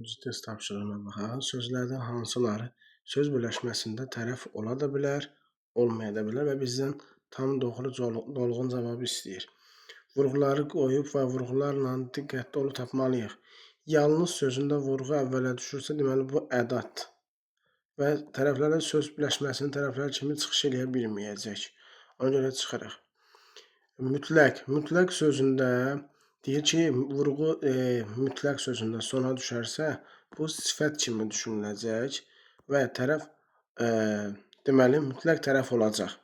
Test tapşırığına baxaq. Sözlərdən hansıları söz birləşməsində tərəf ola da bilər, olmaya da bilər və bizdən tam doğru dolğun cavabı istəyir. Vurğuları qoyub və vurğularla diqqətli olub tapmalıyıq. Yalnız sözündə vurğu əvvələ düşürsə, deməli bu ədat və tərəflərlə söz birləşməsinin tərəflər kimi çıxış eləyə bilməyəcək. Ona görə çıxırıq. Mütləq sözündə deyir ki, vurğu mütləq sözündə sona düşərsə, bu sifət kimi düşünüləcək və tərəf deməli mütləq tərəf olacaq.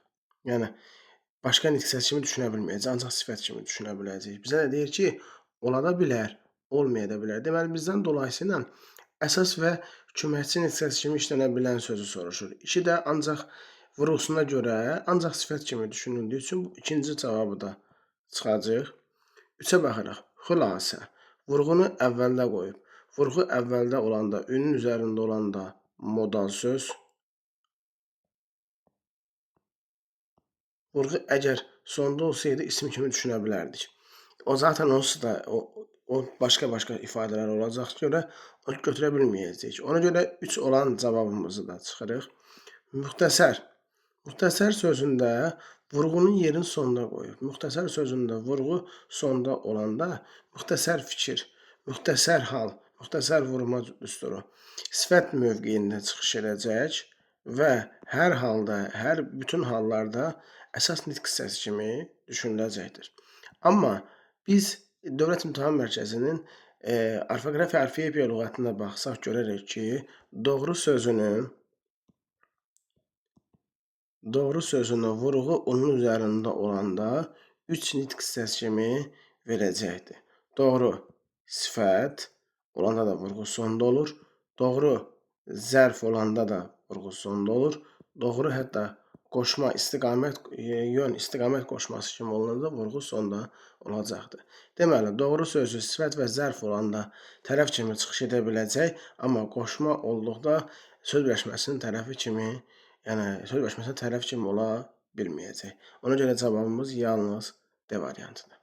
Yəni başqa nitq kimi düşünə bilməyəcək, ancaq sifət kimi düşünə biləcək. Bizə də deyir ki, ola da bilər, olmaya da bilər. Deməli bizdən dolayısıyla əsas və köməkçi nitq kimi işlənə bilən sözü soruşur. İki də ancaq vurğusuna görə ancaq sifət kimi düşünüldüyü üçün bu ikinci cavabı da çıxacaq. 3-ə baxırıq. Xülasə. Vurğunu əvvəldə qoyub. Vurğu əvvəldə olanda, ünün üzərində olanda modal söz. Vurğu əgər sonda olsaydı isim kimi düşünə bilərdik. O zaten onsuz da o başqa ifadələr olacaq görə onu götürə bilməyəcəyik. Ona görə 3 olan cavabımızı da çıxırıq. Müxtəsər. Müxtəsər sözündə vurğunu yerin sonuna qoyub. Müxtəsər sözündə vurğu sonda olanda müxtəsər fikir, müxtəsər hal, müxtəsər vurma düsturu sifət mövqeyində çıxış edəcək və hər halda, bütün hallarda əsas nitq hissəsi kimi düşünüləcəkdir. Amma biz Dövlət İmtahan Mərkəzinin orfoqrafiya, orfoepiya lüğətinə baxsaq görərək ki, doğru sözünün vurğu onun üzərində olanda 3 nitq hissəsi kimi verəcəkdir. Doğru sifət olanda da vurğu sonda olur. Doğru zərf olanda da vurğu sonda olur. Doğru hətta qoşma, istiqamət qoşması kimi olanda da vurğu sonda olacaqdır. Deməli, doğru sözü sifət və zərf olanda tərəf kimi çıxış edə biləcək, amma qoşma olduqda söz birləşməsinin tərəfi kimi, yəni söz birləşməsinin tərəf kimi ola bilməyəcək. Ona görə cavabımız yalnız D variantıdır.